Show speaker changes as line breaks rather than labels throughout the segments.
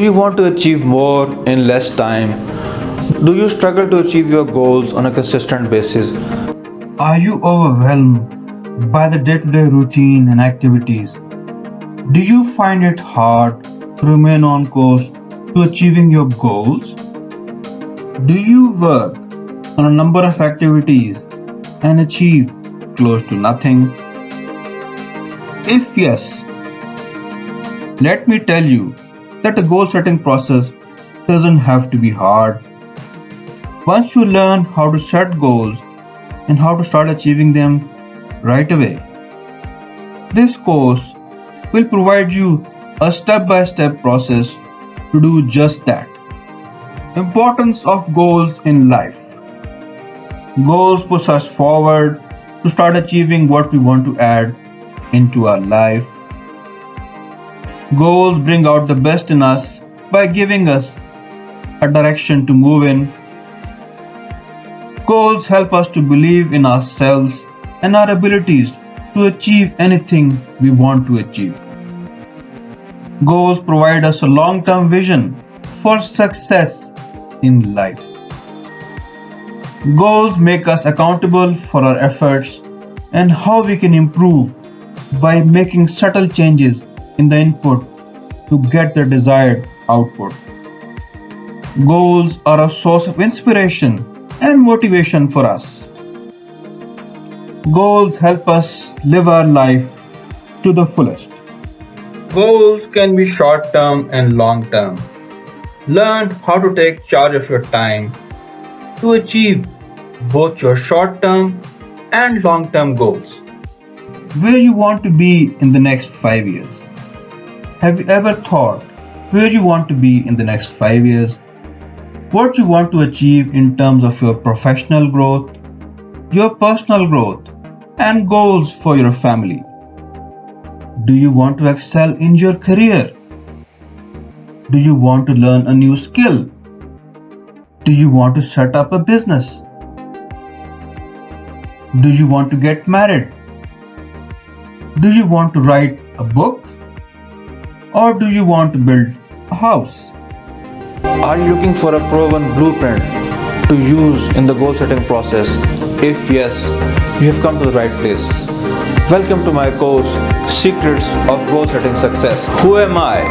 you want to achieve more in less time? Do you struggle to achieve your goals on a consistent basis?
Are you overwhelmed by the day-to-day routine and activities? Do you find it hard to remain on course to achieving your goals? Do you work on a number of activities and achieve close to nothing? If yes, let me tell you that the goal setting process doesn't have to be hard. Once you learn how to set goals and how to start achieving them right away, this course will provide you a step-by-step process to do just that. Importance of goals in life. Goals push us forward to start achieving what we want to add into our life. Goals bring out the best in us by giving us a direction to move in. Goals help us to believe in ourselves and our abilities to achieve anything we want to achieve. Goals provide us a long-term vision for success in life. Goals make us accountable for our efforts and how we can improve by making subtle changes in the input to get the desired output. Goals are a source of inspiration and motivation for us. Goals help us live our life to the fullest. Goals can be short-term and long-term. Learn how to take charge of your time to achieve both your short-term and long-term goals. Where you want to be in the next 5 years. Have you ever thought where you want to be in the next 5 years? What you want to achieve in terms of your professional growth, your personal growth, and goals for your family? Do you want to excel in your career? Do you want to learn a new skill? Do you want to set up a business? Do you want to get married? Do you want to write a book? Or do you want to build a house?
Are you looking for a proven blueprint to use in the goal setting process? If yes, you have come to the right place. Welcome to my course, Secrets of Goal Setting Success. Who am I?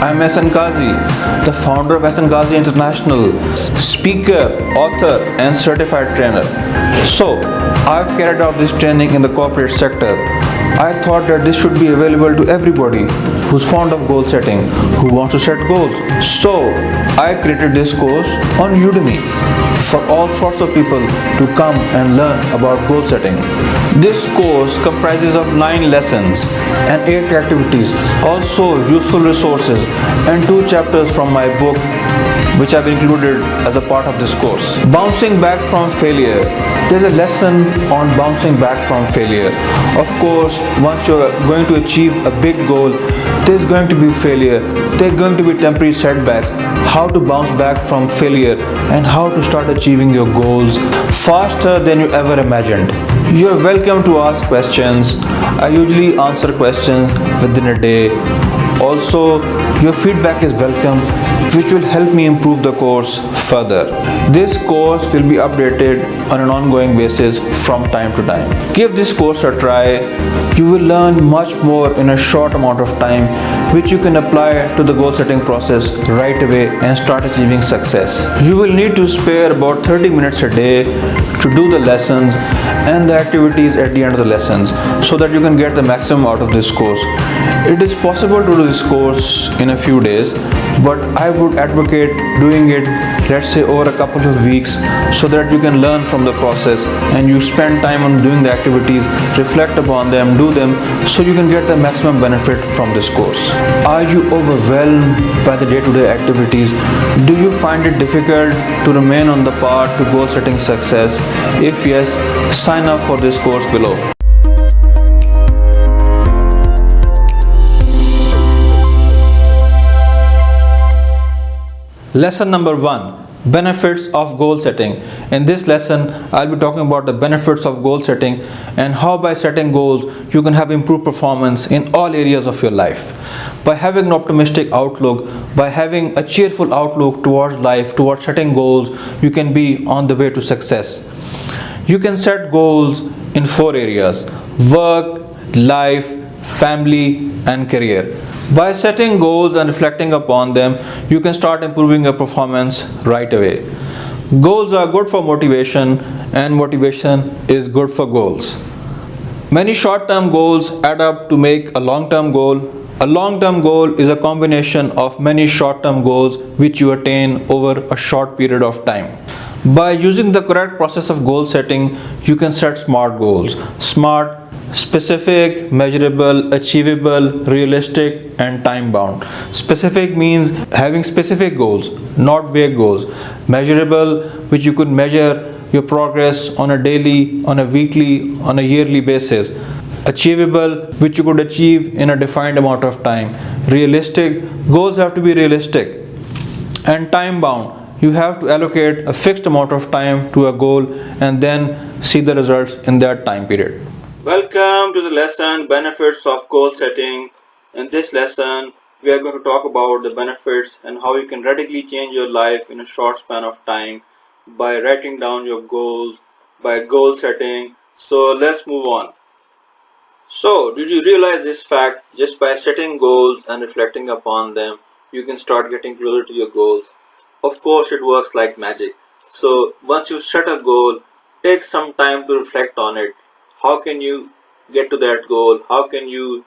I'm Ahsen Qazi, the founder of Ahsenqazi International, speaker, author, and certified trainer. So, I've carried out this training in the corporate sector. I thought that this should be available to everybody who's fond of goal setting, who wants to set goals. So, I created this course on Udemy for all sorts of people to come and learn about goal setting. This course comprises of 9 lessons and 8 activities, also useful resources and 2 chapters from my book which I've included as a part of this course. Bouncing back from failure. There's a lesson on bouncing back from failure. Of course, once you're going to achieve a big goal, there's going to be failure, there's going to be temporary setbacks. How to bounce back from failure and how to start achieving your goals faster than you ever imagined. You're welcome to ask questions. I usually answer questions within a day. Also, your feedback is welcome, which will help me improve the course further. This course will be updated on an ongoing basis from time to time. Give this course a try. You will learn much more in a short amount of time, which you can apply to the goal setting process right away and start achieving success. You will need to spare about 30 minutes a day to do the lessons and the activities at the end of the lessons so that you can get the maximum out of this course. It is possible to do this course in a few days, but I would advocate doing it, let's say, over a couple of weeks so that you can learn from the process and you spend time on doing the activities, reflect upon them, do them so you can get the maximum benefit from this course. Are you overwhelmed by the day-to-day activities? Do you find it difficult to remain on the path to goal setting success? If yes, sign up for this course below. Lesson number 1. Benefits of goal setting. In this lesson, I'll be talking about the benefits of goal setting and how by setting goals you can have improved performance in all areas of your life. By having an optimistic outlook, by having a cheerful outlook towards life, towards setting goals, you can be on the way to success. You can set goals in 4 areas: work, life, family, and career. By setting goals and reflecting upon them, you can start improving your performance right away. Goals are good for motivation, and motivation is good for goals. Many short term goals add up to make a long term goal. A long term goal is a combination of many short term goals which you attain over a short period of time. By using the correct process of goal setting, you can set SMART goals. SMART: specific, measurable, achievable, realistic, and time bound. Specific means having specific goals, not vague goals. Measurable, which you could measure your progress on a daily, on a weekly, on a yearly basis. Achievable, which you could achieve in a defined amount of time. Realistic, goals have to be realistic. And time bound, you have to allocate a fixed amount of time to a goal and then see the results in that time period. Welcome to the lesson Benefits of Goal Setting. In this lesson, we are going to talk about the benefits and how you can radically change your life in a short span of time by writing down your goals, by goal setting. So let's move on. So, did you realize this fact? Just by setting goals and reflecting upon them, you can start getting closer to your goals. Of course, it works like magic. So, once you set a goal, take some time to reflect on it. How can you get to that goal? How can you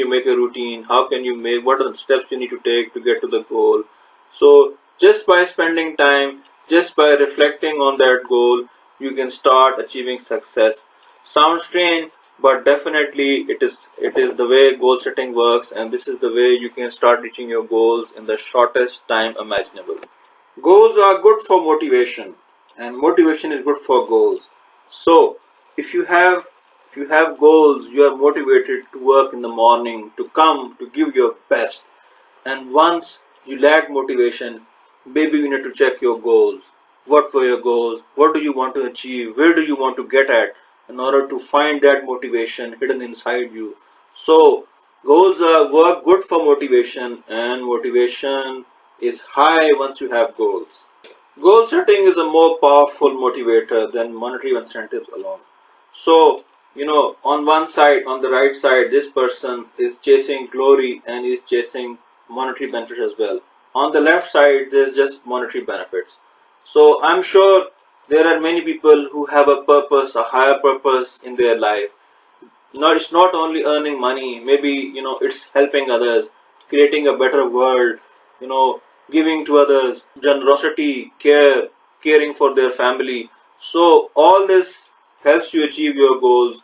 make a routine? What are the steps you need to take to get to the goal? So just by spending time, just by reflecting on that goal, you can start achieving success. Sounds strange, but definitely it is the way goal setting works, and this is the way you can start reaching your goals in the shortest time imaginable. Goals are good for motivation, and motivation is good for goals. So if you have goals, you are motivated to work in the morning, to come, to give your best. And once you lack motivation, maybe you need to check your goals. What were your goals? What do you want to achieve? Where do you want to get at in order to find that motivation hidden inside you? So goals work good for motivation, and motivation is high once you have goals. Goal setting is a more powerful motivator than monetary incentives alone. So, on one side, on the right side, this person is chasing glory and is chasing monetary benefits as well. On the left side, there's just monetary benefits. So, I'm sure there are many people who have a purpose, a higher purpose in their life. It's not only earning money, maybe, it's helping others, creating a better world, giving to others, generosity, caring for their family. So, all this helps you achieve your goals.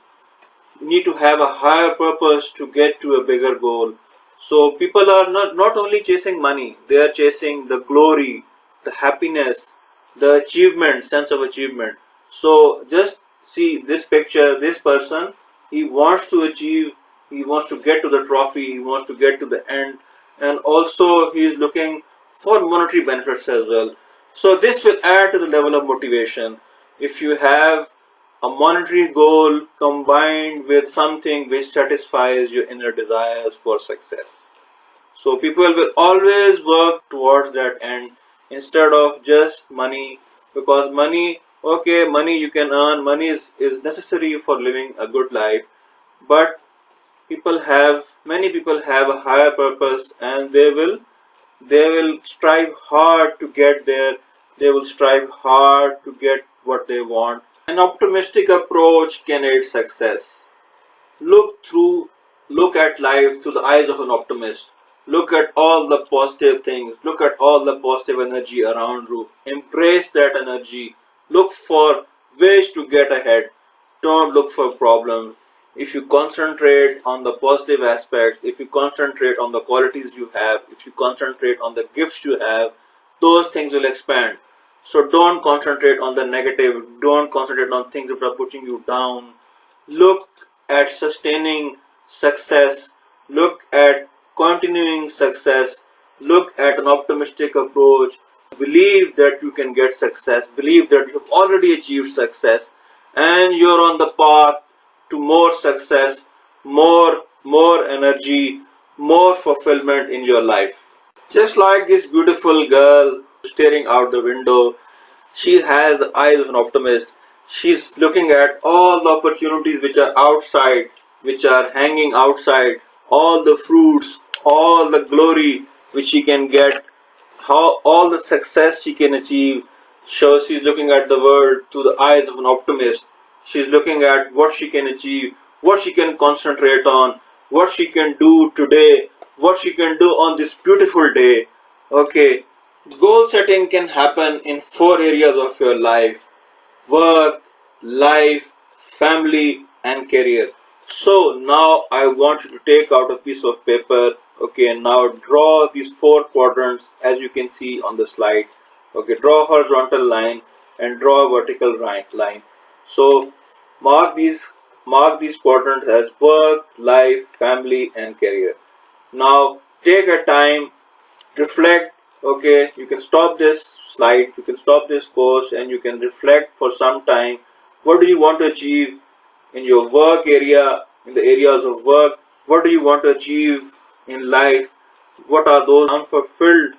You need to have a higher purpose to get to a bigger goal. So people are not only chasing money, they are chasing the glory, the happiness, the achievement, sense of achievement. So just see this picture, this person, he wants to achieve, he wants to get to the trophy, he wants to get to the end, and also he is looking for monetary benefits as well. So this will add to the level of motivation. If you have a monetary goal combined with something which satisfies your inner desires for success. So people will always work towards that end instead of just money, because money you can earn, money is necessary for living a good life, but many people have a higher purpose, and they will strive hard to get there. They will strive hard to get what they want. An optimistic approach can aid success. Look at life through the eyes of an optimist. Look at all the positive things. Look at all the positive energy around you. Embrace that energy. Look for ways to get ahead. Don't look for problems. If you concentrate on the positive aspects, if you concentrate on the qualities you have, if you concentrate on the gifts you have, those things will expand. So don't concentrate on the negative. Don't concentrate on things that are putting you down. Look at sustaining success. Look at continuing success. Look at an optimistic approach. Believe that you can get success, believe that you have already achieved success, and you're on the path to more success, more energy, more fulfillment in your life. Just like this beautiful girl staring out the window, she has the eyes of an optimist. She's looking at all the opportunities which are outside, which are hanging outside, all the fruits, all the glory which she can get, how all the success she can achieve. So she's looking at the world through the eyes of an optimist. She's looking at what she can achieve, what she can concentrate on, what she can do today, what she can do on this beautiful day. Okay, goal setting can happen in 4 areas of your life: work, life, family, and career. So now I want you to take out a piece of paper. Okay, and now draw these 4 quadrants as you can see on the slide. Okay, draw a horizontal line and draw a vertical line. So mark these quadrants as work, life, family, and career. Now take a time, reflect. Okay, you can stop this slide, you can stop this course, and you can reflect for some time. What do you want to achieve in your work area, in the areas of work? What do you want to achieve in life? What are those unfulfilled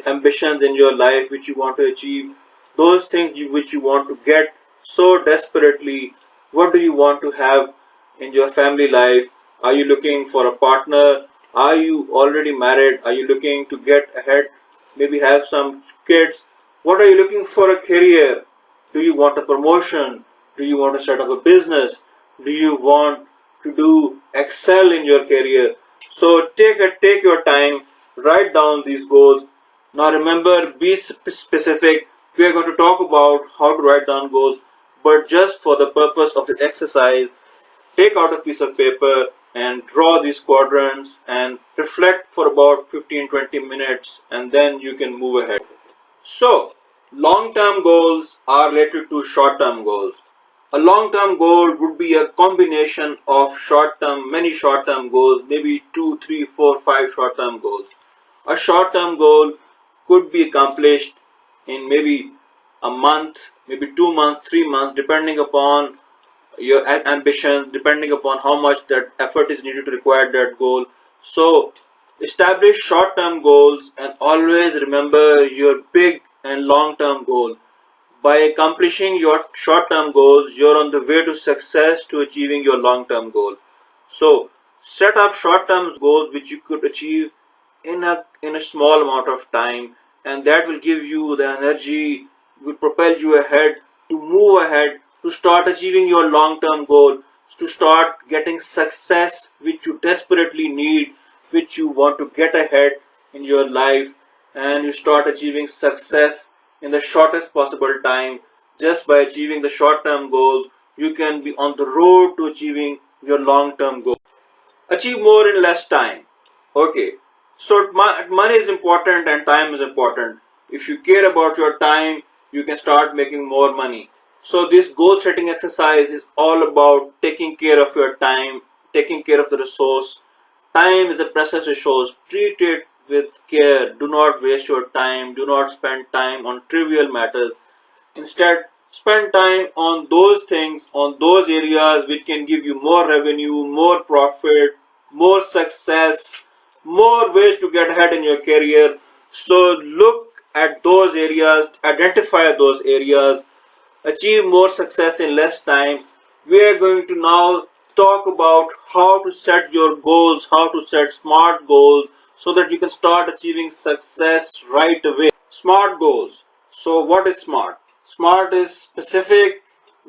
ambitions in your life which you want to achieve? Those things which you want to get so desperately. What do you want to have in your family life? Are you looking for a partner? Are you already married? Are you looking to get ahead? Maybe have some kids? What are you looking for a career? Do you want a promotion? Do you want to set up a business? Do you want to excel in your career? So take your time, write down these goals. Now remember, be specific. We are going to talk about how to write down goals, but just for the purpose of the exercise, take out a piece of paper and draw these quadrants and reflect for about 15-20 minutes, and then you can move ahead. So, long-term goals are related to short-term goals. A long-term goal would be a combination of many short-term goals, maybe 2, 3, 4, 5 short-term goals. A short-term goal could be accomplished in maybe a month, maybe 2 months, 3 months, depending upon your ambition, depending upon how much that effort is needed to require that goal. So establish short-term goals and always remember your big and long-term goal. By accomplishing your short-term goals, you're on the way to success, to achieving your long-term goal. So set up short-term goals which you could achieve in a small amount of time, and that will give you the energy, will propel you ahead, to move ahead, to start achieving your long-term goal, to start getting success which you desperately need, which you want to get ahead in your life, and you start achieving success in the shortest possible time. Just by achieving the short-term goals, you can be on the road to achieving your long-term goal. Achieve more in less time. Okay, so money is important and time is important. If you care about your time, you can start making more money. So this goal setting exercise is all about taking care of your time, taking care of the resource. Time is a precious resource. Treat it with care. Do not waste your time. Do not spend time on trivial matters. Instead, spend time on those things, on those areas which can give you more revenue, more profit, more success, more ways to get ahead in your career. So look at those areas, identify those areas, achieve more success in less time. We are going to now talk about how to set your goals, how to set smart goals so that you can start achieving success right away. Smart goals. So what is SMART? SMART is specific,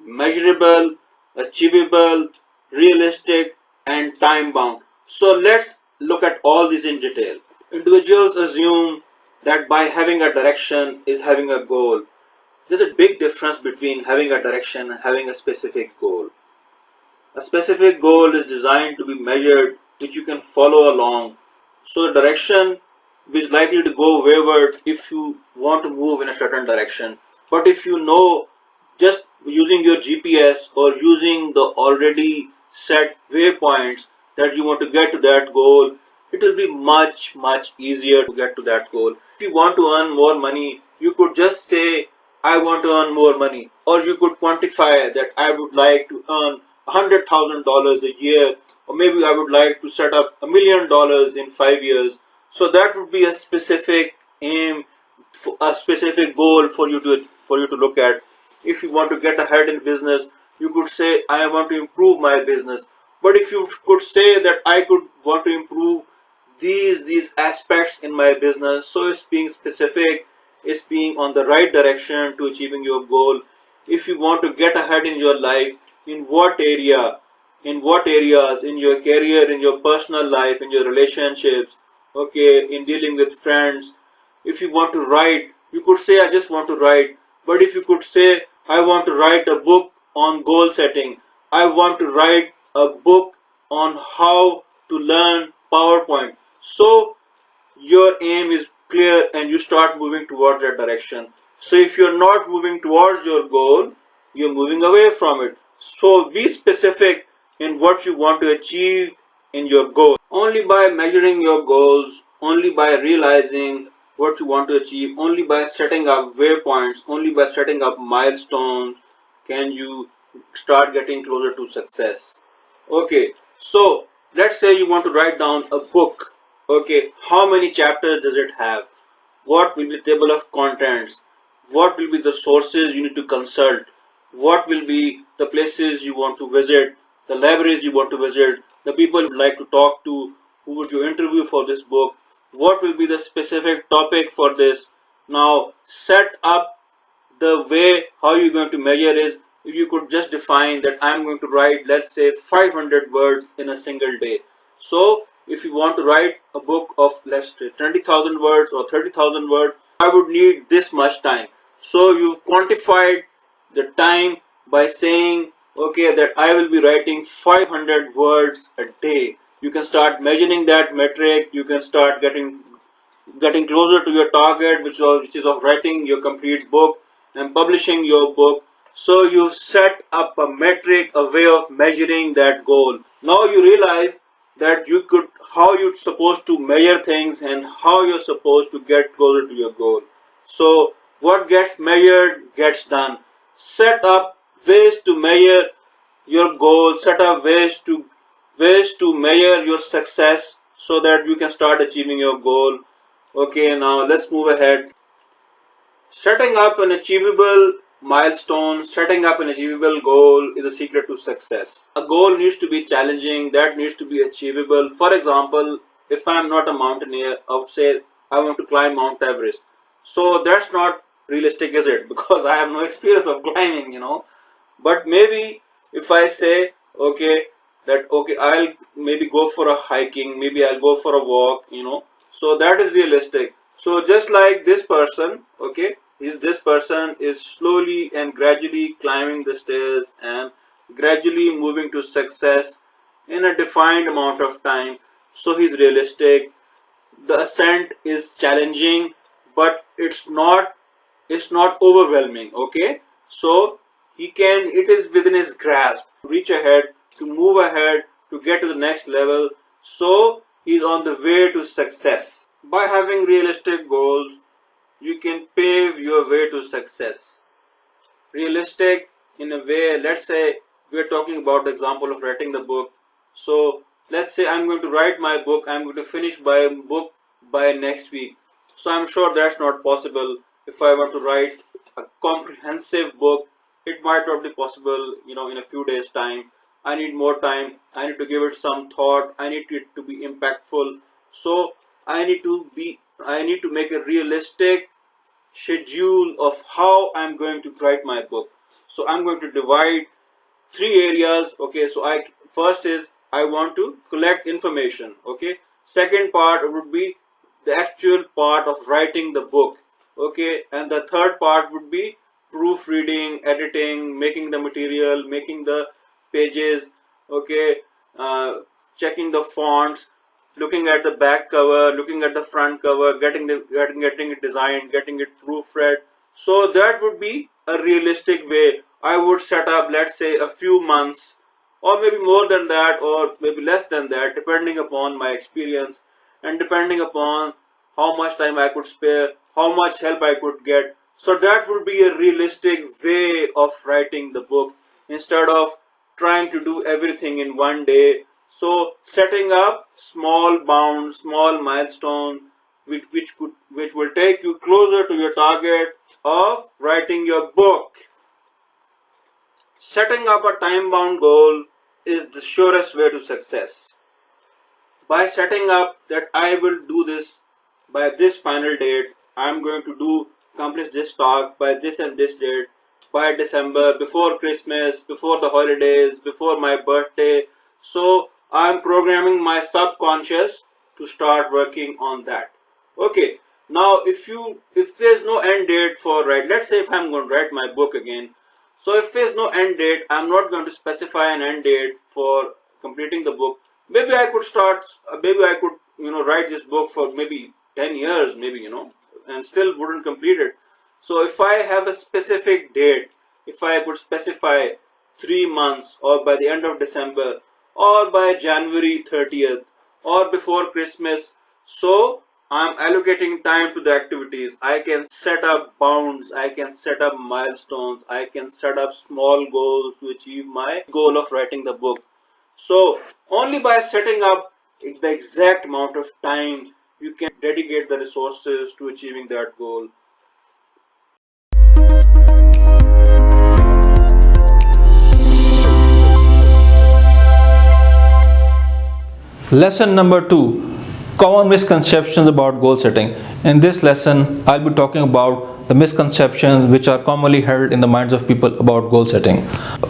measurable, achievable, realistic, and time bound. So let's look at all these in detail. Individuals assume that by having a direction is having a goal. There's a big difference between having a direction and having a specific goal. A specific goal is designed to be measured, which you can follow along. So the direction is likely to go wayward if you want to move in a certain direction. But if you know, just using your GPS or using the already set waypoints, that you want to get to that goal, it will be much easier to get to that goal. If you want to earn more money, you could just say, I want to earn more money, or you could quantify that I would like to earn $100,000 a year, or maybe I would like to set up $1,000,000 in 5 years. So that would be a specific aim, a specific goal for you to look at. If you want to get ahead in business, you could say, I want to improve my business. But if you could say that I could want to improve these aspects in my business, so it's being specific, it's being on the right direction to achieving your goal. If you want to get ahead in your life, in what areas, in your career, in your personal life, in your relationships, okay, in dealing with friends. If you want to write, you could say, I just want to write. But if you could say, I want to write a book on goal setting, I want to write a book on how to learn PowerPoint. So your aim is clear and you start moving towards that direction. So if you're not moving towards your goal, you're moving away from it. So be specific in what you want to achieve in your goal. Only by measuring your goals, only by realizing what you want to achieve, only by setting up waypoints, only by setting up milestones can you start getting closer to success. Okay, so let's say you want to write down a book. Okay, how many chapters does it have? What will be the table of contents? What will be the sources you need to consult? What will be the places you want to visit? The libraries you want to visit? The people you would like to talk to? Who would you interview for this book? What will be the specific topic for this? Now set up the way how you're going to measure is, if you could just define that I'm going to write, let's say, 500 words in a single day. So if you want to write a book of, let's say, 20,000 words or 30,000 words, I would need this much time. So you've quantified the time by saying, okay, that I will be writing 500 words a day. You can start measuring that metric. You can start getting closer to your target, which is of writing your complete book and publishing your book. So you set up a metric, a way of measuring that goal. Now you realize that how you're supposed to measure things and how you're supposed to get closer to your goal. So what gets measured gets done. Set up ways to measure your goal. Set up ways to measure your success so that you can start achieving your goal. Okay, now let's move ahead. Setting up an achievable milestone, setting up an achievable goal is a secret to success. A goal needs to be challenging, that needs to be achievable. For example, if I am not a mountaineer, I would say I want to climb Mount Everest. So that's not realistic, is it? Because I have no experience of climbing, But maybe if I say, okay, I'll maybe go for a hiking, maybe I'll go for a walk, So that is realistic. So just like this person, okay, this person is slowly and gradually climbing the stairs and gradually moving to success in a defined amount of time. So he's realistic. The ascent is challenging, but it's not overwhelming. Okay, so it is within his grasp to reach ahead, to move ahead, to get to the next level. So he's on the way to success. By having realistic goals, you can pave your way to success. Realistic in a way, let's say we are talking about the example of writing the book. So let's say I'm going to write my book, I'm going to finish my book by next week. So I'm sure that's not possible. If I want to write a comprehensive book, it might not be possible, in a few days' time. I need more time. I need to give it some thought. I need it to be impactful. So I need to make a realistic schedule of how I'm going to write my book. So I'm going to divide 3 areas. Okay, so first is I want to collect information. Okay, second part would be the actual part of writing the book. Okay, and the third part would be proofreading, editing, making the material, making the pages. Okay, checking the fonts, looking at the back cover, looking at the front cover, getting it designed, getting it proofread. So that would be a realistic way. I would set up, let's say, a few months, or maybe more than that, or maybe less than that, depending upon my experience. and depending upon how much time I could spare, how much help I could get. So that would be a realistic way of writing the book instead of trying to do everything in one day. So setting up small bounds, small milestones which will take you closer to your target of writing your book. Setting up a time bound goal is the surest way to success. By setting up that I will do this by this final date, I am going to accomplish this task by this and this date, by December, before Christmas, before the holidays, before my birthday. So I am programming my subconscious to start working on that. Okay, now if there's no end date for let's say if I'm going to write my book again, so if there's no end date, I'm not going to specify an end date for completing the book. Maybe I could write this book for maybe 10 years, and still wouldn't complete it. So if I have a specific date, if I could specify 3 months, or by the end of December, or by January 30th, or before Christmas, so I'm allocating time to the activities. I can set up bounds, I can set up milestones, I can set up small goals to achieve my goal of writing the book. So only by setting up the exact amount of time you can dedicate the resources to achieving that goal. Lesson number 2. Common misconceptions about goal setting. In this lesson, I'll be talking about the misconceptions which are commonly held in the minds of people about goal setting.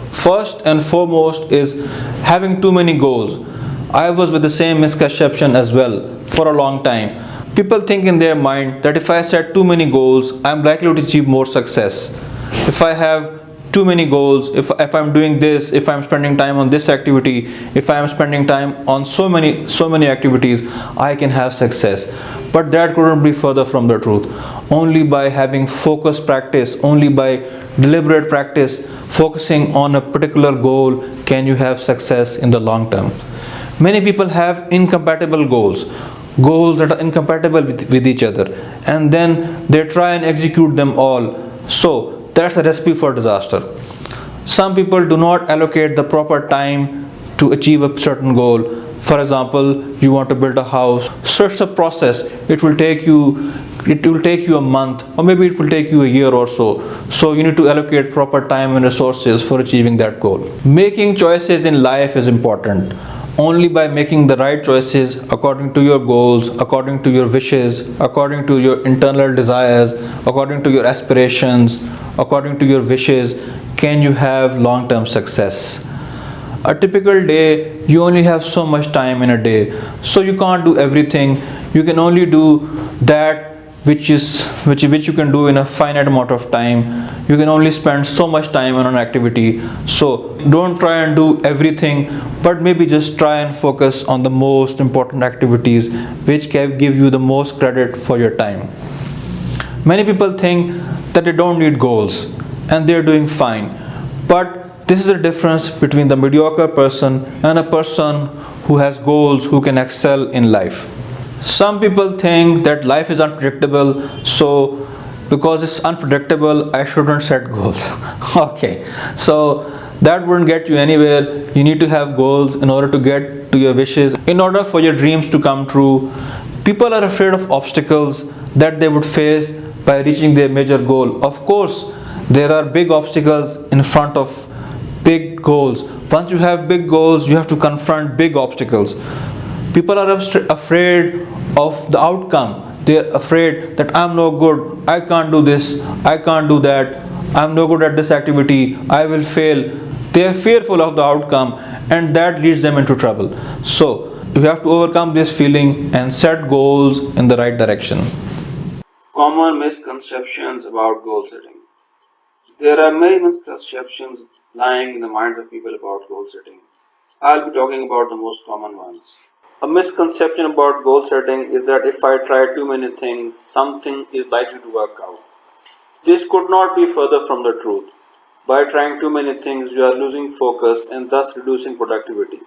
First and foremost is having too many goals. I was with the same misconception as well for a long time. People think in their mind that if I set too many goals, I'm likely to achieve more success. If I have too many goals, if I'm doing this, if I'm spending time on this activity, if I'm spending time on so many activities, I can have success. But that couldn't be further from the truth. Only by having focused practice, only by deliberate practice, focusing on a particular goal, can you have success in the long term. Many people have incompatible goals that are incompatible with each other, and then they try and execute them all. So that's a recipe for disaster. Some people do not allocate the proper time to achieve a certain goal. For example, you want to build a house. So it's a process. It will take you a month, or maybe it will take you a year or so. So you need to allocate proper time and resources for achieving that goal. Making choices in life is important. Only by making the right choices according to your goals, according to your wishes, according to your internal desires, according to your aspirations, according to your wishes, can you have long-term success. A typical day, you only have so much time in a day, so you can't do everything. You can only do that which you can do in a finite amount of time. You can only spend so much time on an activity. So don't try and do everything, but maybe just try and focus on the most important activities which can give you the most credit for your time. Many people think that they don't need goals and they're doing fine. But this is the difference between the mediocre person and a person who has goals, who can excel in life. Some people think that life is unpredictable, so because it's unpredictable, I shouldn't set goals. Okay, so that wouldn't get you anywhere. You need to have goals in order to get to your wishes, in order for your dreams to come true. People are afraid of obstacles that they would face by reaching their major goal. Of course, there are big obstacles in front of big goals. Once you have big goals, you have to confront big obstacles. People are afraid of the outcome. They're afraid that I'm no good, I can't do this, I can't do that, I'm no good at this activity, I will fail. They are fearful of the outcome, and that leads them into trouble. So you have to overcome this feeling and set goals in the right direction. Common misconceptions about goal setting. There are many misconceptions lying in the minds of people about goal setting. I'll be talking about the most common ones. A misconception about goal setting is that if I try too many things, something is likely to work out. This could not be further from the truth. By trying too many things, you are losing focus and thus reducing productivity.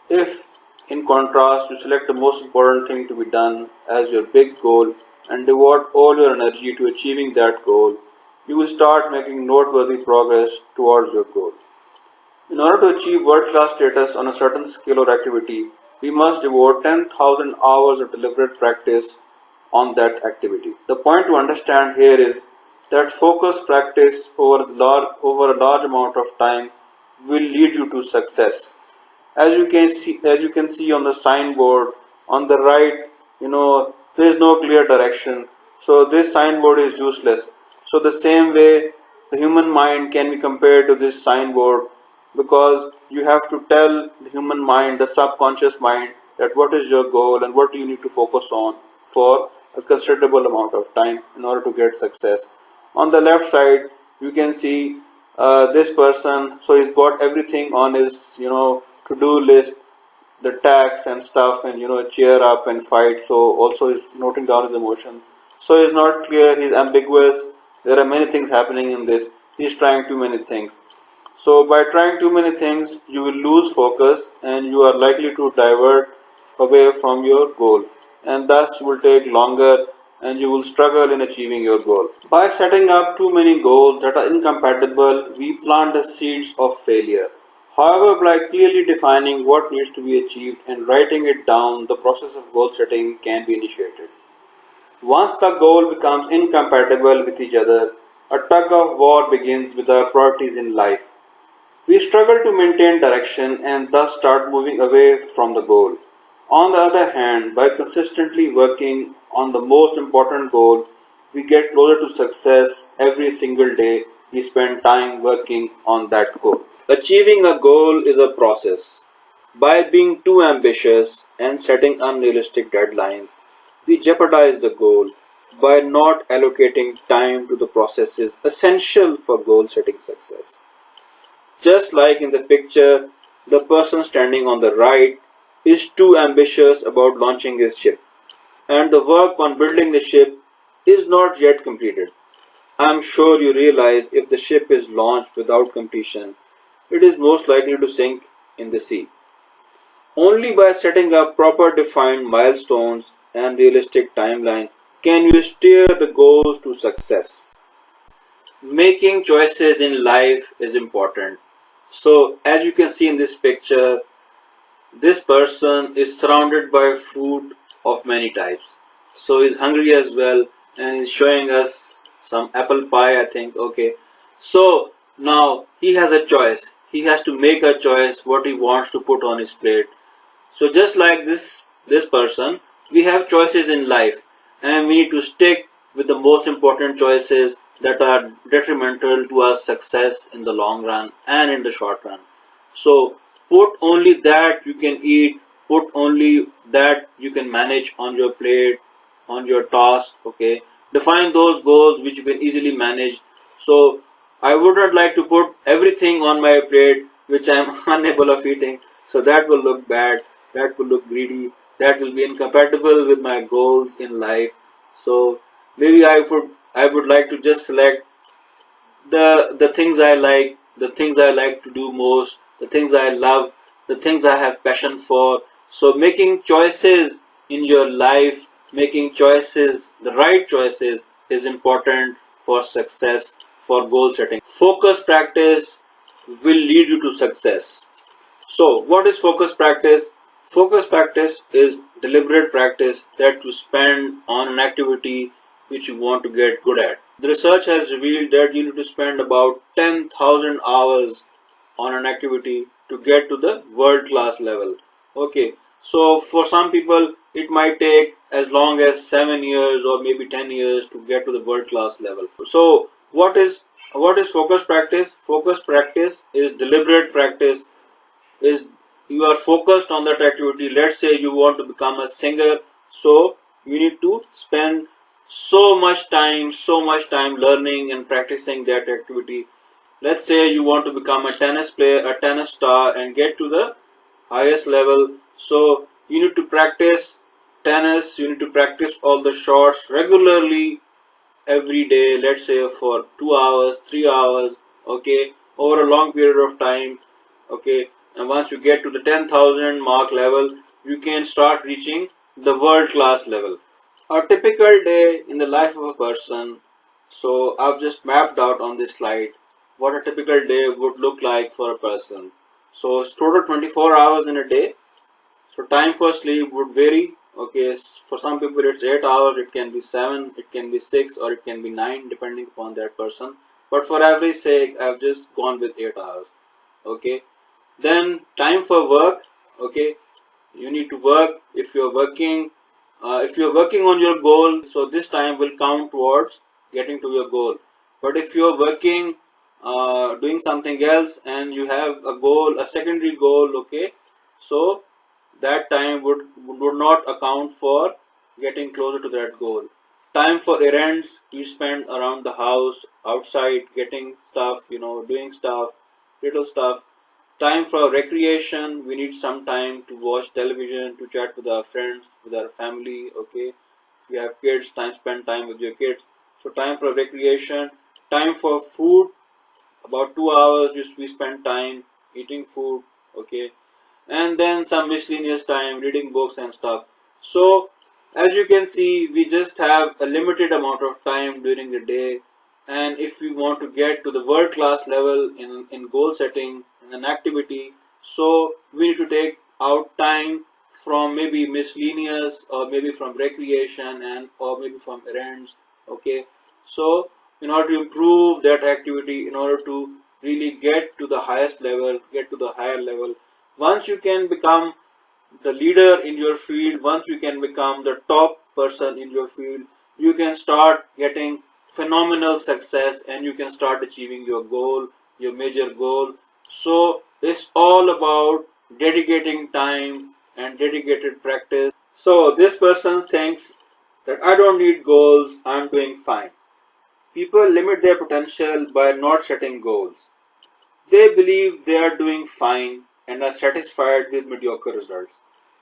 If In contrast, you select the most important thing to be done as your big goal and devote all your energy to achieving that goal. You will start making noteworthy progress towards your goal. In order to achieve world-class status on a certain skill or activity, we must devote 10,000 hours of deliberate practice on that activity. The point to understand here is that focused practice over a large amount of time will lead you to success. As you can see on the signboard on the right, there is no clear direction. So this signboard is useless. So the same way, the human mind can be compared to this signboard, because you have to tell the human mind, the subconscious mind, that what is your goal and what do you need to focus on for a considerable amount of time in order to get success. On the left side, you can see this person. So he's got everything on his to-do list, the tax and stuff, and cheer up and fight. So also he's noting down his emotion. So he's not clear, he's ambiguous. There are many things happening in this. He's trying too many things. So by trying too many things, you will lose focus and you are likely to divert away from your goal, and thus you will take longer and you will struggle in achieving your goal. By setting up too many goals that are incompatible, we plant the seeds of failure. However, by clearly defining what needs to be achieved and writing it down, the process of goal setting can be initiated. Once the goal becomes incompatible with each other, a tug of war begins with our priorities in life. We struggle to maintain direction and thus start moving away from the goal. On the other hand, by consistently working on the most important goal, we get closer to success every single day we spend time working on that goal. Achieving a goal is a process. By being too ambitious and setting unrealistic deadlines, we jeopardize the goal. By not allocating time to the processes essential for goal setting success. Just like in the picture, the person standing on the right is too ambitious about launching his ship, and the work on building the ship is not yet completed. I am sure you realize if the ship is launched without completion, it is most likely to sink in the sea. Only by setting up proper defined milestones and realistic timeline can you steer the goals to success. Making choices in life is important. So as you can see in this picture, this person is surrounded by food of many types. So he's hungry as well, and he's showing us some apple pie, I think. Okay. So now he has a choice. He has to make a choice what he wants to put on his plate. So just like this person, we have choices in life, and we need to stick with the most important choices that are detrimental to our success in the long run and in the short run. So put only that you can eat, put only that you can manage on your plate, on your task. Okay, define those goals which you can easily manage. So I wouldn't like to put everything on my plate which I am unable of eating. So that will look bad, that will look greedy, that will be incompatible with my goals in life. So maybe I would like to just select the things I like, the things I like to do most, the things I love, the things I have passion for. So making choices in your life, making choices, the right choices, is important for success, for goal setting. Focus practice will lead you to success. So what is focus practice? Focus practice is deliberate practice that you spend on an activity which you want to get good at. The research has revealed that you need to spend about 10,000 hours on an activity to get to the world class level. Okay, so for some people it might take as long as 7 years or maybe 10 years to get to the world class level. So what is focus practice? Focus practice is deliberate practice, is you are focused on that activity. Let's say you want to become a singer, so you need to spend so much time learning and practicing that activity. Let's say you want to become a tennis player, a tennis star, and get to the highest level. So you need to practice tennis, you need to practice all the shots regularly every day, let's say for 2 hours, 3 hours, okay, over a long period of time, okay. And once you get to the 10,000 mark level, you can start reaching the world class level. A typical day in the life of a person. So I've just mapped out on this slide what a typical day would look like for a person. So it's total 24 hours in a day. So time for sleep would vary. Okay, for some people it's 8 hours, it can be 7, it can be 6, or it can be 9 depending upon that person. But for average sake, I've just gone with 8 hours. Okay, then time for work. Okay, you need to work. If you're working on your goal, so this time will count towards getting to your goal. But if you're working doing something else and you have a goal, a secondary goal, okay, so that time would not account for getting closer to that goal. Time for errands, you spend around the house, outside, getting stuff, doing stuff, little stuff. Time for recreation, we need some time to watch television, to chat with our friends, with our family, okay. If you have kids, spend time with your kids. So time for recreation. Time for food, about 2 hours just we spend time eating food, okay. And then some miscellaneous time reading books and stuff. So as you can see, we just have a limited amount of time during the day, and if we want to get to the world class level in goal setting in an activity, so we need to take out time from maybe miscellaneous, or maybe from recreation, and or maybe from errands, okay. So in order to improve that activity, in order to really get to the highest level, get to the higher level, once you can become the leader in your field, once you can become the top person in your field, you can start getting phenomenal success and you can start achieving your goal, your major goal. So it's all about dedicating time and dedicated practice. So this person thinks that I don't need goals, I'm doing fine. People limit their potential by not setting goals. They believe they are doing fine and are satisfied with mediocre results.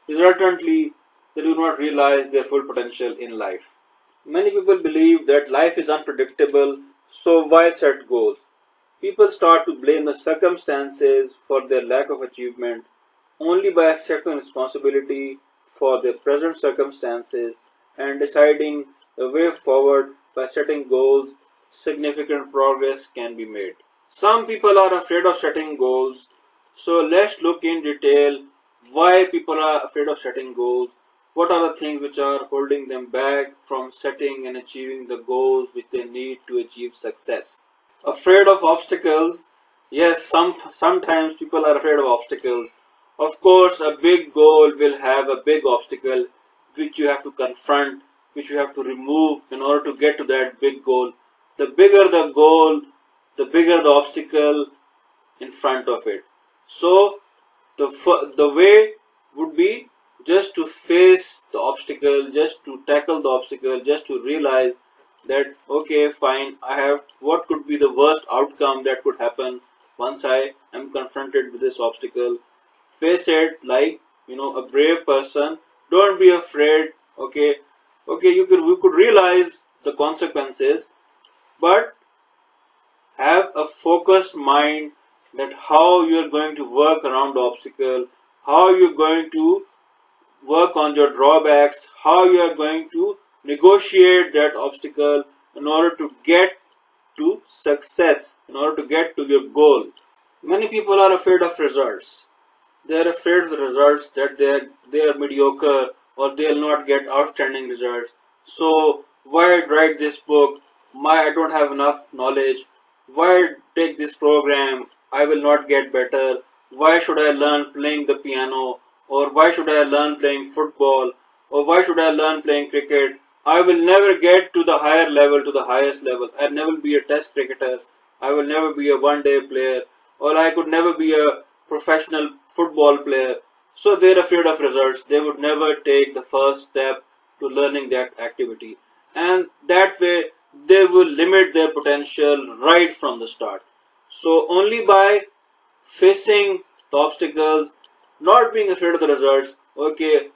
Resultantly, they do not realize their full potential in life. Many people believe that life is unpredictable, so why set goals? People start to blame the circumstances for their lack of achievement. Only by accepting responsibility for their present circumstances and deciding the way forward by setting goals, significant progress can be made. Some people are afraid of setting goals, so let's look in detail why people are afraid of setting goals. What are the things which are holding them back from setting and achieving the goals which they need to achieve success? Afraid of obstacles. Yes, sometimes people are afraid of obstacles. Of course, a big goal will have a big obstacle which you have to confront, which you have to remove in order to get to that big goal. The bigger the goal, the bigger the obstacle in front of it. So the way would be just to face the obstacle, just to tackle the obstacle, just to realize that okay, fine, I have, what could be the worst outcome that could happen once I am confronted with this obstacle. Face it like a brave person. Don't be afraid. Okay, we could realize the consequences, but have a focused mind that how you are going to work around the obstacle, how you are going to work on your drawbacks, how you are going to negotiate that obstacle in order to get to success, in order to get to your goal. Many people are afraid of results. They are afraid of the results, that they are mediocre or they will not get outstanding results. So why write this book? I don't have enough knowledge. Why take this program? I will not get better. Why should I learn playing the piano? Or why should I learn playing football? Or why should I learn playing cricket? I will never get to the higher level, to the highest level. I'll never be a test cricketer. I will never be a one-day player. Or I could never be a professional football player. So they're afraid of results. They would never take the first step to learning that activity. And that way they will limit their potential right from the start. So only by facing the obstacles, not being afraid of the results, okay,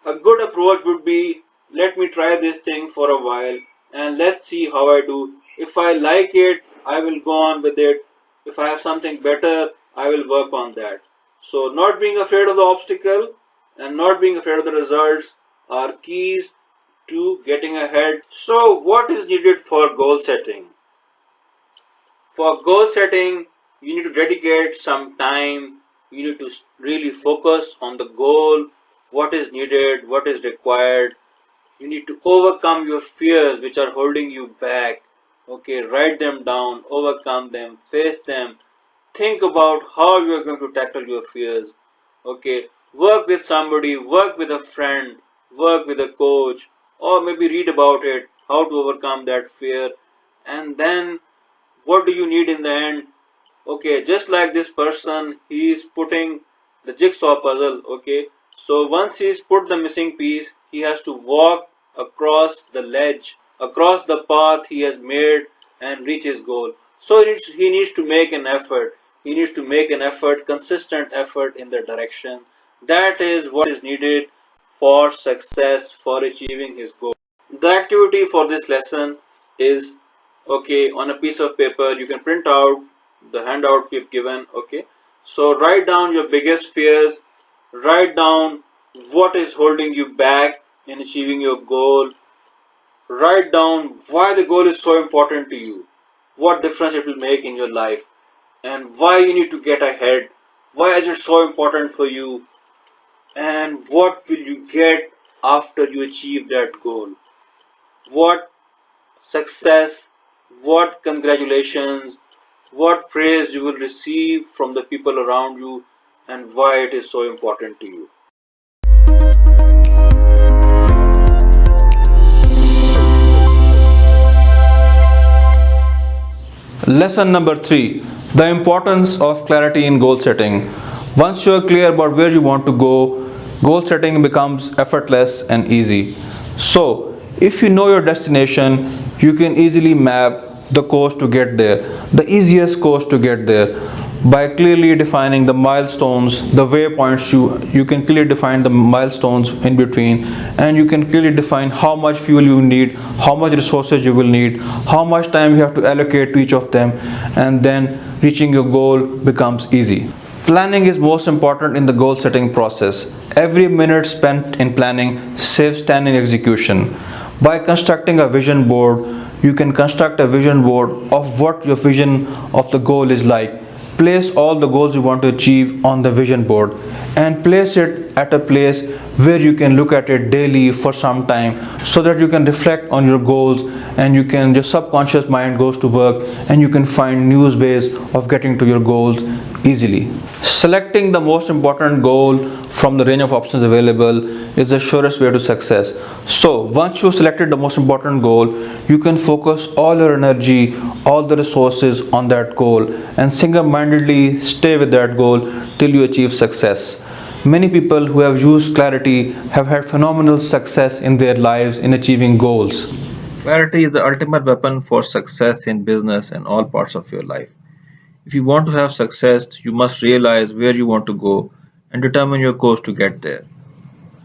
a good approach would be, let me try this thing for a while and let's see how I do. If I like it, I will go on with it. If I have something better, I will work on that. So not being afraid of the obstacle and not being afraid of the results are keys to getting ahead. So, what is needed for goal setting? For goal setting, you need to dedicate some time. You need to really focus on the goal, what is needed, what is required. You need to overcome your fears which are holding you back. Okay, write them down, overcome them, face them. Think about how you are going to tackle your fears. Okay, work with somebody, work with a friend, work with a coach, or maybe read about it, how to overcome that fear. And then what do you need in the end? Okay, just like this person, he is putting the jigsaw puzzle. Okay, so once he's put the missing piece, he has to walk across the ledge, across the path he has made, and reach his goal. So he needs to make an effort. He needs to make an effort, consistent effort in the direction. That is what is needed for success, for achieving his goal. The activity for this lesson is, okay, on a piece of paper you can print out the handout we've given. Okay, so write down your biggest fears, write down what is holding you back in achieving your goal, write down why the goal is so important to you, what difference it will make in your life, and why you need to get ahead, why is it so important for you, and what will you get after you achieve that goal, what success, what congratulations, what praise you will receive from the people around you, and why it is so important to you. Lesson number 3, the importance of clarity in goal setting. Once you are clear about where you want to go, goal setting becomes effortless and easy. So, if you know your destination, you can easily map the course to get there, the easiest course to get there. By clearly defining the milestones, the waypoints, you can clearly define the milestones in between, and you can clearly define how much fuel you need, how much resources you will need, how much time you have to allocate to each of them, and then reaching your goal becomes easy. Planning is most important in the goal setting process. Every minute spent in planning saves time in execution. By constructing a vision board, you can construct a vision board of what your vision of the goal is like. Place all the goals you want to achieve on the vision board and place it at a place where you can look at it daily for some time, so that you can reflect on your goals, and your subconscious mind goes to work, and you can find new ways of getting to your goals easily. Selecting the most important goal from the range of options available is the surest way to success. So once you selected the most important goal, you can focus all your energy, all the resources on that goal, and single-mindedly stay with that goal till you achieve success. Many people who have used clarity have had phenomenal success in their lives in achieving goals.
Clarity is the ultimate weapon for success in business and all parts of your life. If you want to have success, you must realize where you want to go and determine your course to get there.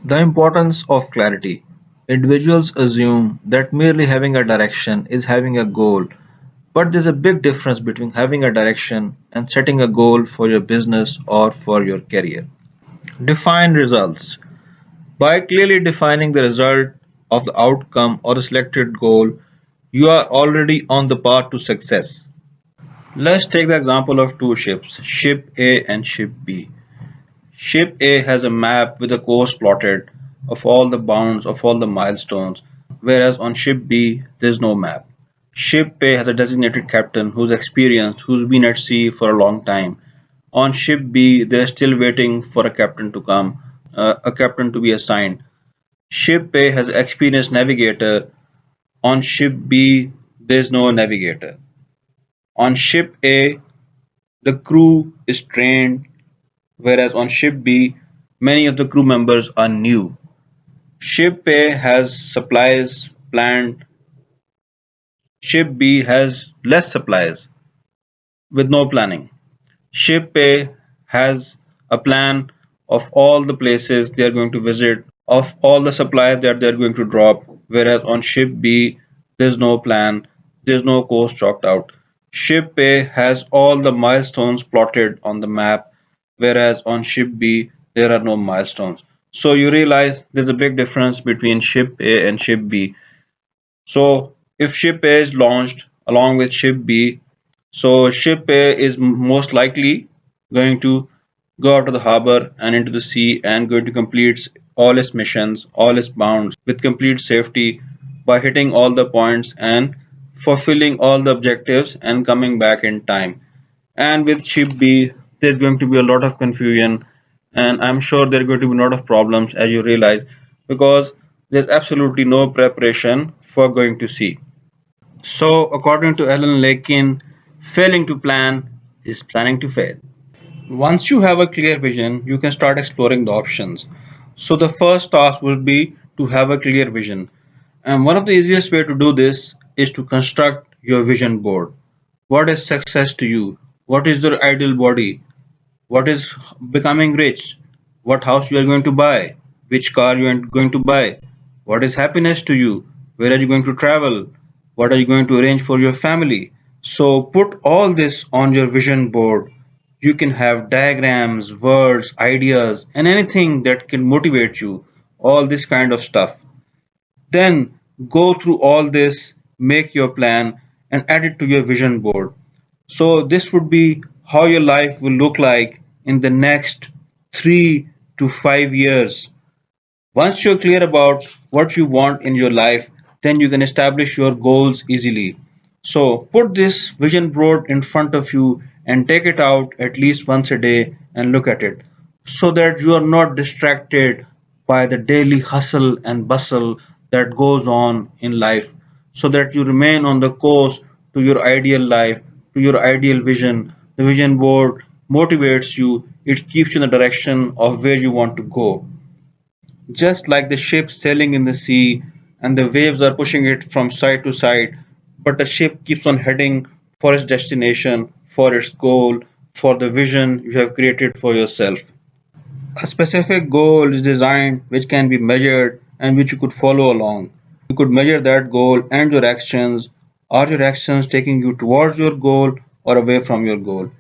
The importance of clarity. Individuals assume that merely having a direction is having a goal, but there's a big difference between having a direction and setting a goal for your business or for your career. Define results. By clearly defining the result of the outcome or the selected goal, you are already on the path to success. Let's take the example of two ships, Ship A and Ship B. Ship A has a map with a course plotted of all the bounds of all the milestones, whereas on Ship B there's no map. Ship A has a designated captain who's experienced, who's been at sea for a long time. On Ship B, they're still waiting for a captain to come, a captain to be assigned. Ship A has an experienced navigator. On Ship B, there's no navigator. On Ship A, the crew is trained, whereas on Ship B, many of the crew members are new. Ship A has supplies planned, Ship B has less supplies with no planning. Ship A has a plan of all the places they are going to visit, of all the supplies that they are going to drop, whereas on Ship B, there's no plan, there's no course chalked out. Ship A has all the milestones plotted on the map, whereas on Ship B, there are no milestones. So you realize there's a big difference between ship A and ship B. So if ship A is launched along with ship B, so ship A is most likely going to go out of the harbor and into the sea and going to complete all its missions, all its bounds with complete safety by hitting all the points and fulfilling all the objectives and coming back in time. And with ship B, there's going to be a lot of confusion, and I'm sure there are going to be a lot of problems as you realize because there's absolutely no preparation for going to sea. So, according to Alan Lakin, failing to plan is planning to fail. Once you have a clear vision, you can start exploring the options. So, the first task would be to have a clear vision. And one of the easiest way to do this is to construct your vision board. What is success to you? What is your ideal body? What is becoming rich? What house you are going to buy? Which car you are going to buy? What is happiness to you? Where are you going to travel? What are you going to arrange for your family? So put all this on your vision board. You can have diagrams, words, ideas, and anything that can motivate you. All this kind of stuff. Then go through all this, make your plan, and add it to your vision board. So, this would be how your life will look like in the next 3 to 5 years. Once you're clear about what you want in your life, then you can establish your goals easily. So put this vision board in front of you and take it out at least once a day and look at it so that you are not distracted by the daily hustle and bustle that goes on in life, so that you remain on the course to your ideal life, to your ideal vision. The vision board motivates you, it keeps you in the direction of where you want to go. Just like the ship sailing in the sea and the waves are pushing it from side to side, but the ship keeps on heading for its destination, for its goal, for the vision you have created for yourself. A specific goal is designed which can be measured and which you could follow along. You could measure that goal and your actions. Are your actions taking you towards your goal or away from your goal?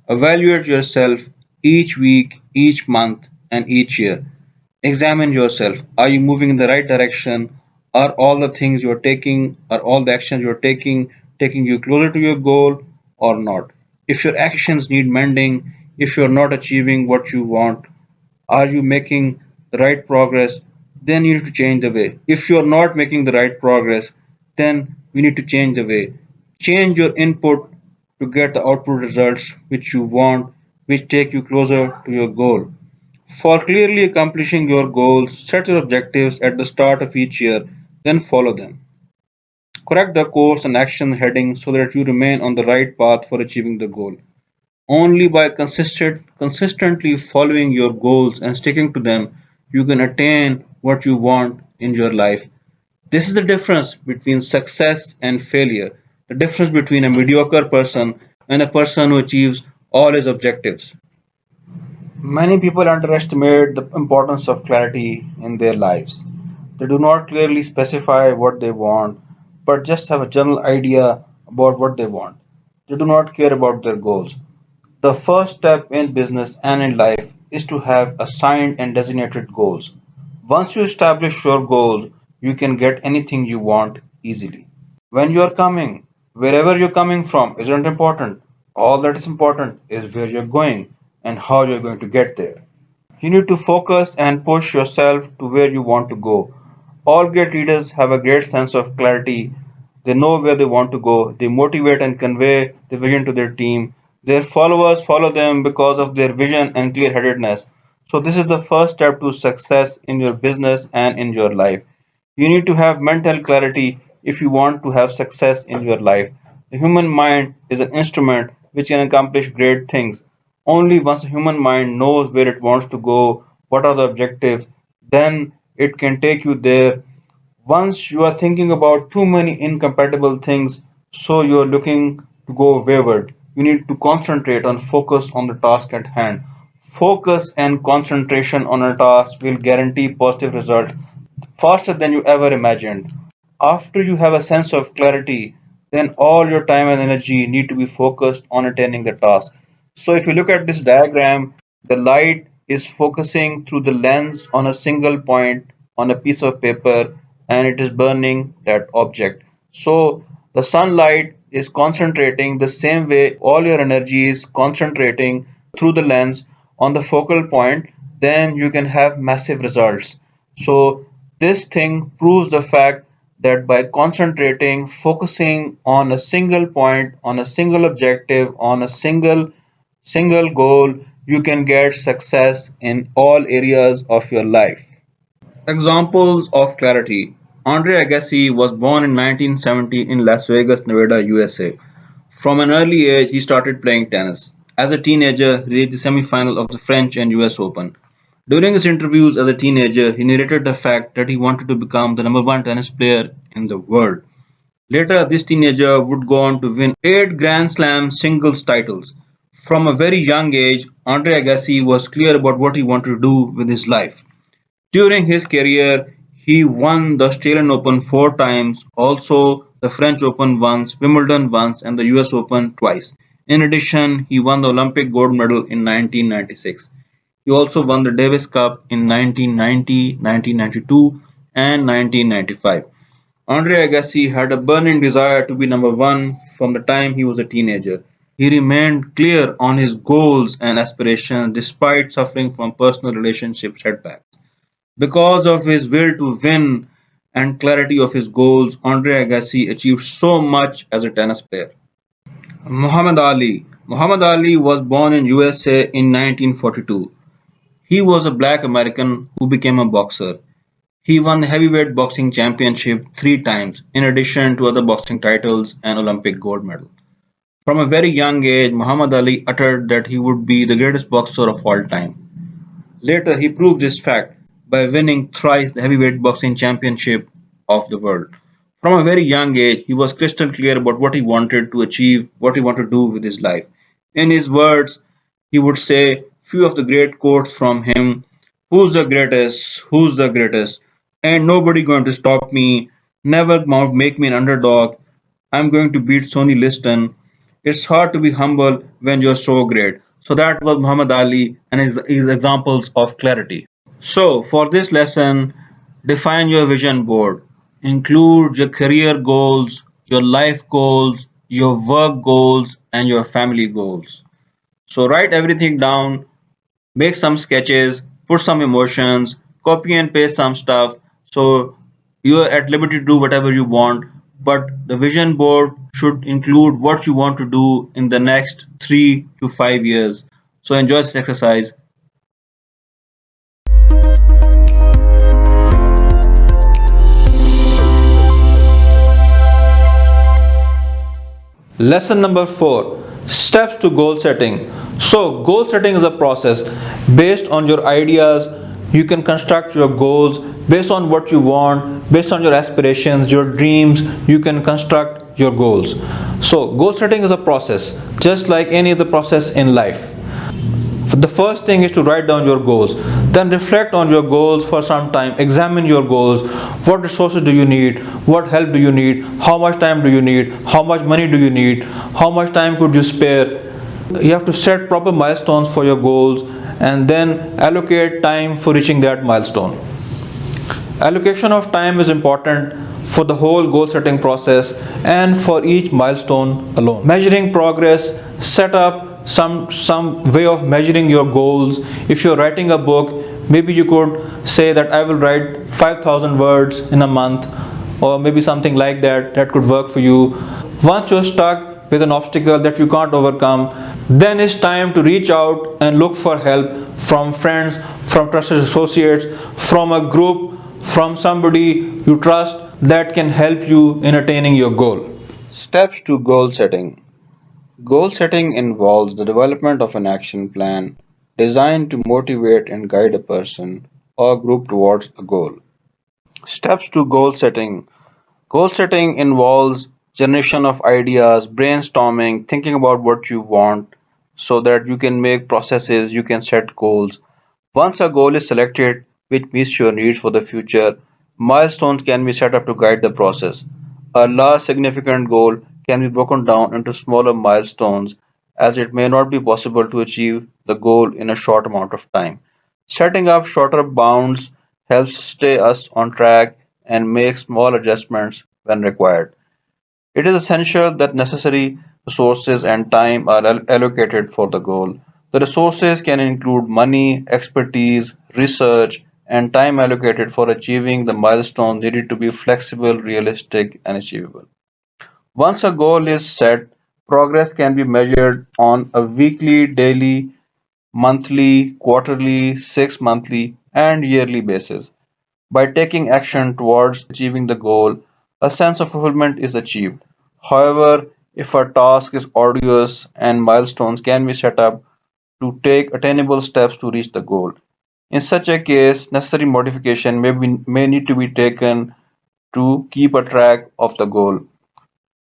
Evaluate yourself each week, each month, and each year. Examine yourself. Are you moving in the right direction? Are all the things you're taking, are all the actions you're taking you closer to your goal or not? If your actions need mending, if you're not achieving what you want, are you making the right progress? Then you need to change the way. If you're not making the right progress, then we need to change the way. Change your input to get the output results which you want, which take you closer to your goal. For clearly accomplishing your goals, set your objectives at the start of each year, then follow them. Correct the course and action heading so that you remain on the right path for achieving the goal. Only by consistently following your goals and sticking to them, you can attain what you want in your life. This is the difference between success and failure, the difference between a mediocre person and a person who achieves all his objectives. Many people underestimate the importance of clarity in their lives. They do not clearly specify what they want, but just have a general idea about what they want. They do not care about their goals. The first step in business and in life is to have assigned and designated goals. Once you establish your goals, you can get anything you want easily. When you are coming, wherever you're coming from isn't important. All that is important is where you're going and how you're going to get there. You need to focus and push yourself to where you want to go. All great leaders have a great sense of clarity. They know where they want to go. They motivate and convey the vision to their team. Their followers follow them because of their vision and clear headedness. So, this is the first step to success in your business and in your life. You need to have mental clarity if you want to have success in your life. The human mind is an instrument which can accomplish great things. Only once the human mind knows where it wants to go, what are the objectives, then it can take you there. Once you are thinking about too many incompatible things, so you are looking to go wayward. You need to concentrate and focus on the task at hand. Focus and concentration on a task will guarantee positive result faster than you ever imagined. After you have a sense of clarity, then all your time and energy need to be focused on attaining the task. So if you look at this diagram, the light is focusing through the lens on a single point on a piece of paper and it is burning that object. So the sunlight is concentrating the same way all your energy is concentrating through the lens on the focal point, then you can have massive results. So this thing proves the fact that by concentrating, focusing on a single point, on a single objective, on a single goal, you can get success in all areas of your life. Examples of clarity. Andre Agassi was born in 1970 in Las Vegas, Nevada, USA. From an early age, he started playing tennis. As a teenager, he reached the semi-final of the French and US Open. During his interviews as a teenager, he narrated the fact that he wanted to become the number one tennis player in the world. Later, this teenager would go on to win 8 Grand Slam singles titles. From a very young age, Andre Agassi was clear about what he wanted to do with his life. During his career, he won the Australian Open 4 times, also the French Open once, Wimbledon once, and the US Open twice. In addition, he won the Olympic gold medal in 1996. He also won the Davis Cup in 1990, 1992, and 1995. Andre Agassi had a burning desire to be number one from the time he was a teenager. He remained clear on his goals and aspirations despite suffering from personal relationship setbacks. Because of his will to win and clarity of his goals, Andre Agassi achieved so much as a tennis player. Muhammad Ali. Muhammad Ali was born in USA in 1942. He was a black American who became a boxer. He won the heavyweight boxing championship 3 times, in addition to other boxing titles and Olympic gold medal. From a very young age, Muhammad Ali uttered that he would be the greatest boxer of all time. Later, he proved this fact by winning thrice the heavyweight boxing championship of the world. From a very young age, he was crystal clear about what he wanted to achieve, what he wanted to do with his life. In his words, he would say few of the great quotes from him: "Who's the greatest? Who's the greatest? Ain't nobody going to stop me. Never make me an underdog. I'm going to beat Sonny Liston. It's hard to be humble when you're so great." So that was Muhammad Ali and his examples of clarity. So for this lesson, define your vision board. Include your career goals, your life goals, your work goals, and your family goals. So write everything down, make some sketches, put some emotions, copy and paste some stuff. So you're at liberty to do whatever you want, but the vision board should include what you want to do in the next 3 to 5 years. So enjoy this exercise.
Lesson number 4, steps to goal setting. So, goal setting is a process based on your ideas. You can construct your goals based on what you want, based on your aspirations, your dreams. You can construct your goals. So, goal setting is a process just like any other process in life. The first thing is to write down your goals, then reflect on your goals for some time, examine your goals. What resources do you need, what help do you need, how much time do you need, how much money do you need, how much time could you spare. You have to set proper milestones for your goals and then allocate time for reaching that milestone. Allocation of time is important for the whole goal setting process and for each milestone alone. Measuring progress, set up some way of measuring your goals. If you're writing a book, maybe you could say that I will write 5,000 words in a month, or maybe something like that. That could work for you. Once you're stuck with an obstacle that you can't overcome, then it's time to reach out and look for help from friends, from trusted associates, from a group, from somebody you trust that can help you in attaining your goal.
Steps to goal setting. Goal setting involves the development of an action plan designed to motivate and guide a person or group towards a goal. Steps to goal setting. Goal setting involves generation of ideas, brainstorming, thinking about what you want so that you can make processes, you can set goals. Once a goal is selected which meets your needs for the future, milestones can be set up to guide the process. A large significant goal can be broken down into smaller milestones as it may not be possible to achieve the goal in a short amount of time.
Setting up shorter bounds helps stay us on track and make small adjustments when required. It is essential that necessary resources and time are allocated for the goal. The resources can include money, expertise, research, and time allocated for achieving the milestones needed to be flexible, realistic, and achievable. Once a goal is set, progress can be measured on a weekly, daily, monthly, quarterly, 6 monthly, and yearly basis. By taking action towards achieving the goal, a sense of fulfillment is achieved. However, if a task is arduous and milestones can be set up to take attainable steps to reach the goal. In such a case, necessary modification may need to be taken to keep a track of the goal.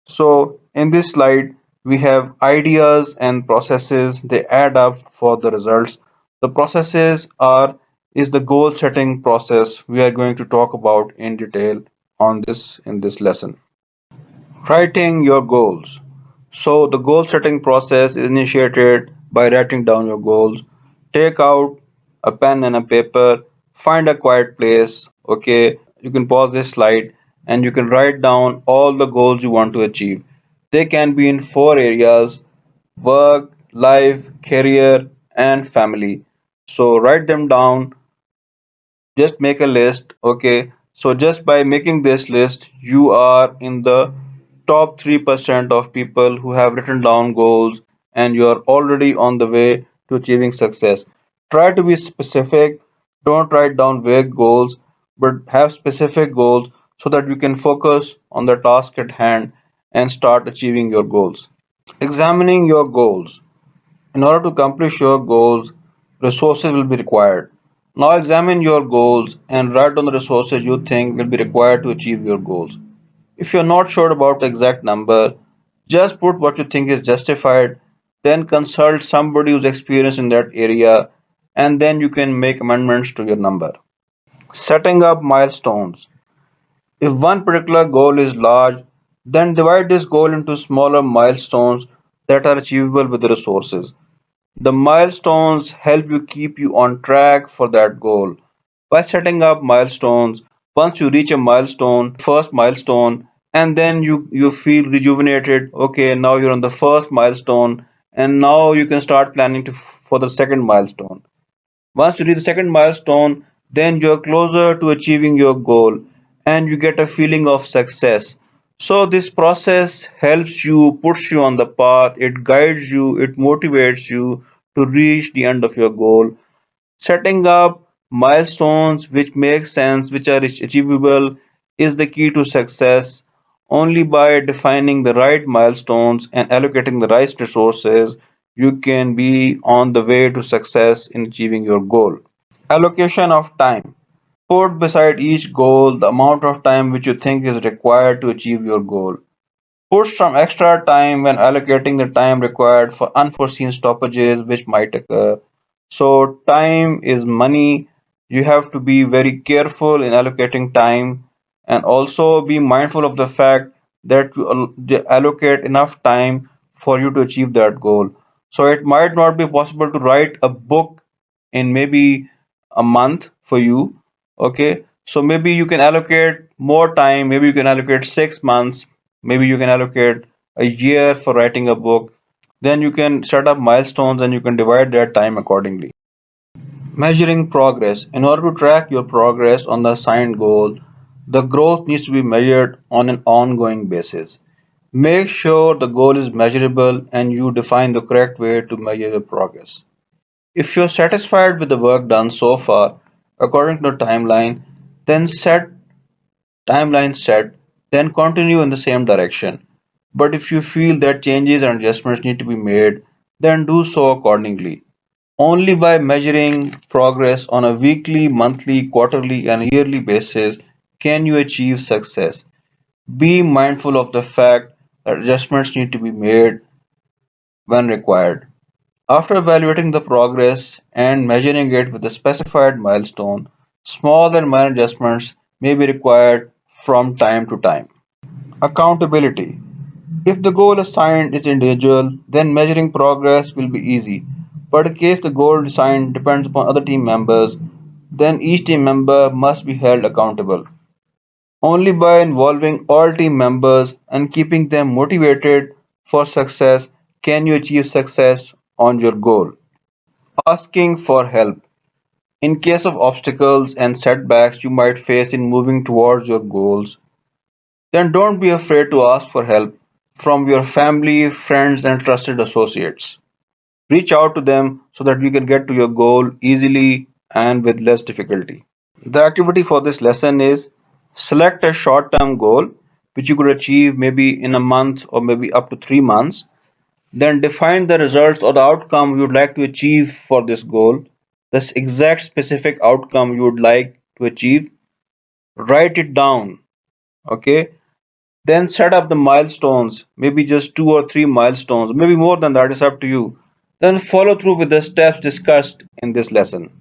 So in this slide, we have ideas and processes. They add up for the results. The processes are is the goal setting process we are going to talk about in detail on this in this lesson. Writing your goals. So the goal setting process is initiated by writing down your goals. Take out a pen and a paper, find a quiet place. Okay, you can pause this slide and you can write down all the goals you want to achieve. They can be in four areas: work, life, career, and family. So write them down, just make a list. Okay, so just by making this list you are in the top 3% of people who have written down goals, and you are already on the way to achieving success. Try to be specific. Don't write down vague goals, but have specific goals so that you can focus on the task at hand and start achieving your goals. Examining your goals. In order to accomplish your goals, resources will be required. Now examine your goals and write down the resources you think will be required to achieve your goals. If you're not sure about the exact number, just put what you think is justified, then consult somebody who's experienced in that area, and then you can make amendments to your number. Setting up milestones. If one particular goal is large, then divide this goal into smaller milestones that are achievable with the resources. The milestones help you keep you on track for that goal. By setting up milestones, once you reach a milestone, first milestone, and then you feel rejuvenated. Okay, now you're on the first milestone, and now you can start planning for the second milestone. Once you reach the second milestone, then you're closer to achieving your goal and you get a feeling of success. So, this process helps you, puts you on the path, it guides you, it motivates you to reach the end of your goal. Setting up milestones which make sense, which are achievable, is the key to success. Only by defining the right milestones and allocating the right resources, you can be on the way to success in achieving your goal. Allocation of time. Put beside each goal the amount of time which you think is required to achieve your goal. Put some extra time when allocating the time required for unforeseen stoppages which might occur. So, time is money. You have to be very careful in allocating time and also be mindful of the fact that you allocate enough time for you to achieve that goal. So, it might not be possible to write a book in maybe a month for you. Okay, so maybe you can allocate more time, maybe you can allocate 6 months, maybe you can allocate a year for writing a book. Then you can set up milestones and you can divide that time accordingly. Measuring progress. In order to track your progress on the assigned goal, the growth needs to be measured on an ongoing basis. Make sure the goal is measurable and you define the correct way to measure your progress. If you're satisfied with the work done so far according to the then set timeline set, then continue in the same direction. But if you feel that changes and adjustments need to be made, then do so accordingly. Only by measuring progress on a weekly, monthly, quarterly, and yearly basis can you achieve success. Be mindful of the fact that adjustments need to be made when required. After evaluating the progress and measuring it with a specified milestone, small and minor adjustments may be required from time to time. Accountability. If the goal assigned is individual, then measuring progress will be easy.
But in case the goal design depends upon other team members, then each team member must be held accountable. Only by involving all team members and keeping them motivated for success can you achieve success on your goal. Asking for help. In case of obstacles and setbacks you might face in moving towards your goals, then don't be afraid to ask for help from your family, friends, and trusted associates. Reach out to them so that you can get to your goal easily and with less difficulty. The activity for this lesson is select a short term goal which you could achieve maybe in a month or maybe up to 3 months. Then define the results or the outcome you would like to achieve for this goal, this exact specific outcome you would like to achieve. Write it down. Okay. Then set up the milestones, maybe just 2 or 3 milestones, maybe more than that, it's up to you. Then follow through with the steps discussed in this lesson.